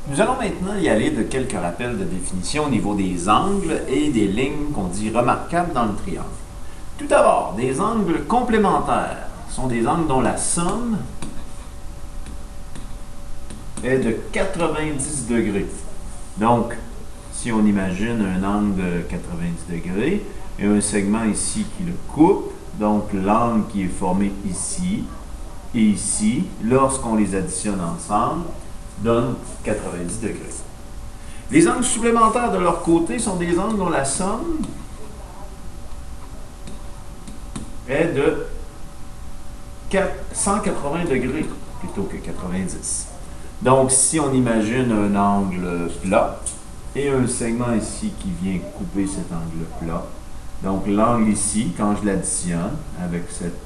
Nous allons maintenant y aller de quelques rappels de définition au niveau des angles et des lignes qu'on dit remarquables dans le triangle. Tout d'abord, des angles complémentaires sont des angles dont la somme est de 90 degrés. Donc, si on imagine un angle de 90 degrés et un segment ici qui le coupe, donc l'angle qui est formé ici et ici, lorsqu'on les additionne ensemble, donne 90 degrés. Les angles supplémentaires de leur côté sont des angles dont la somme est de 180 degrés plutôt que 90. Donc, si on imagine un angle plat et un segment ici qui vient couper cet angle plat, donc l'angle ici, quand je l'additionne avec cette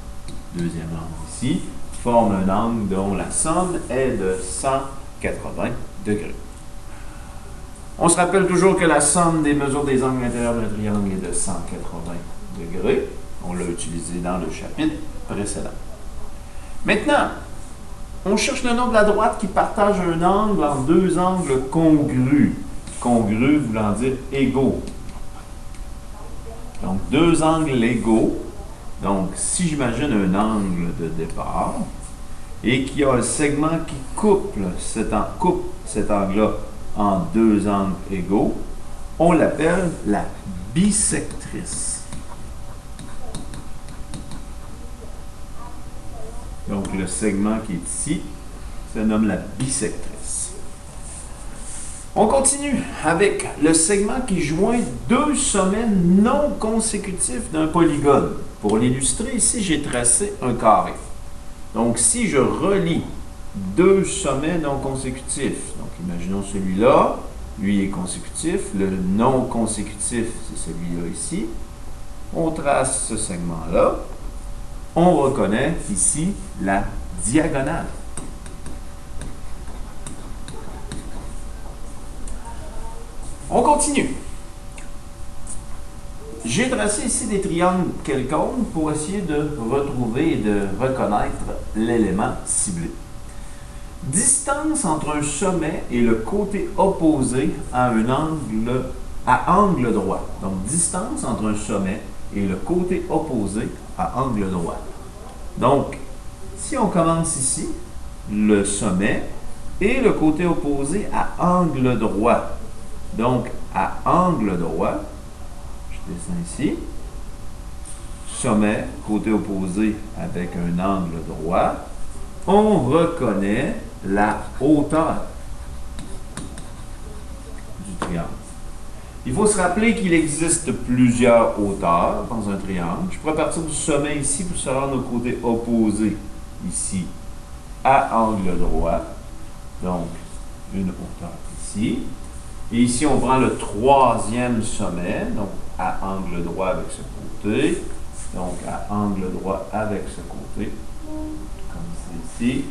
deuxième angle ici, forme un angle dont la somme est de 180 degrés. On se rappelle toujours que la somme des mesures des angles intérieurs d'un triangle est de 180 degrés. On l'a utilisé dans le chapitre précédent. Maintenant, on cherche le nombre de la droite qui partage un angle en deux angles congrus. Congrus voulant dire égaux. Donc, deux angles égaux. Donc, si j'imagine un angle de départ et qu'il y a un segment qui coupe cet angle-là en deux angles égaux, on l'appelle la bisectrice. Donc, le segment qui est ici se nomme la bisectrice. On continue avec le segment qui joint deux sommets non consécutifs d'un polygone. Pour l'illustrer, ici, j'ai tracé un carré. Donc, si je relie deux sommets non consécutifs, donc imaginons celui-là, lui est consécutif, le non consécutif, c'est celui-là ici, on trace ce segment-là, on reconnaît ici la diagonale. On continue. J'ai tracé ici des triangles quelconques pour essayer de retrouver et de reconnaître l'élément ciblé. Distance entre un sommet et le côté opposé à angle droit. Donc, distance entre un sommet et le côté opposé à angle droit. Donc, si on commence ici, le sommet et le côté opposé à angle droit. Donc, à angle droit, je descends ici, sommet, côté opposé avec un angle droit, on reconnaît la hauteur du triangle. Il faut se rappeler qu'il existe plusieurs hauteurs dans un triangle. Je pourrais partir du sommet ici pour se rendre au côté opposé ici à angle droit. Donc, une hauteur ici. Et ici, on prend le troisième sommet, donc à angle droit avec ce côté. Donc, à angle droit avec ce côté. Comme c'est ici.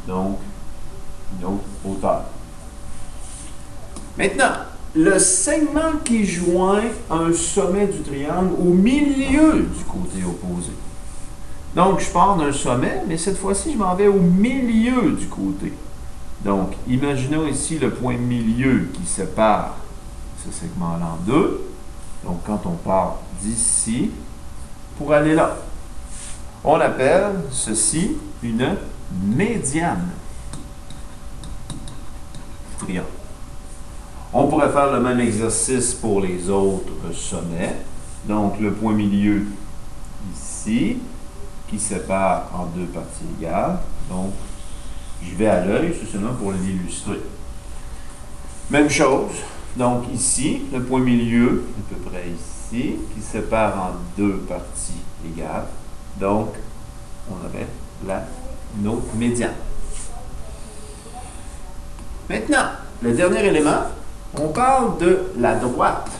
Donc, une autre hauteur. Maintenant, le segment qui joint un sommet du triangle au milieu du côté opposé. Donc, je pars d'un sommet, mais cette fois-ci, je m'en vais au milieu du côté. Donc, imaginons ici le point milieu qui sépare ce segment-là en deux. Donc, quand on part d'ici pour aller là, on appelle ceci une médiane du triangle. On pourrait faire le même exercice pour les autres sommets. Donc, le point milieu ici, qui sépare en deux parties égales. Donc, je vais à l'œil, c'est seulement pour l'illustrer. Même chose. Donc, ici, le point milieu, à peu près ici, qui sépare en deux parties égales. Donc, on aurait notre médiane. Maintenant, le dernier élément, on parle de la droite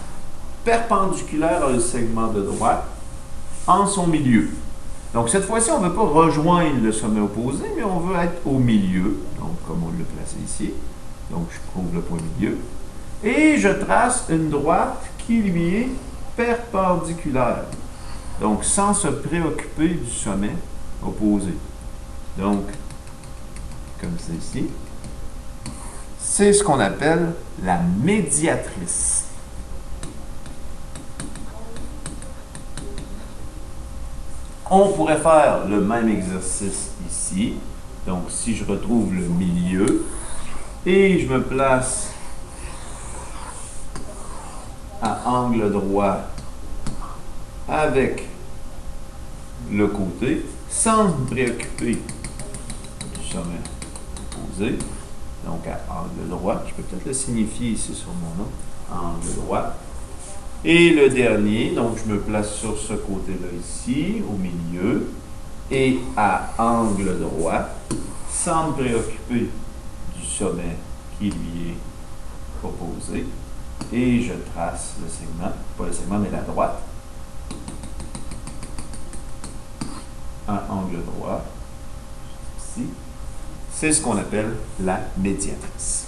perpendiculaire à un segment de droite en son milieu. Donc, cette fois-ci, on ne veut pas rejoindre le sommet opposé, mais on veut être au milieu. Donc, comme on l'a placé ici. Donc, je trouve le point milieu. Et je trace une droite qui lui est perpendiculaire. Donc, sans se préoccuper du sommet opposé. Donc, comme c'est ici. C'est ce qu'on appelle la médiatrice. On pourrait faire le même exercice ici. Donc, si je retrouve le milieu et je me place à angle droit avec le côté, sans me préoccuper du sommet opposé, donc à angle droit, je peux peut-être le signifier ici sur mon nom, angle droit. Et le dernier, donc je me place sur ce côté-là ici, au milieu, et à angle droit, sans me préoccuper du sommet qui lui est opposé. Et je trace le segment, pas le segment, mais la droite, à angle droit, ici. C'est ce qu'on appelle la médiatrice.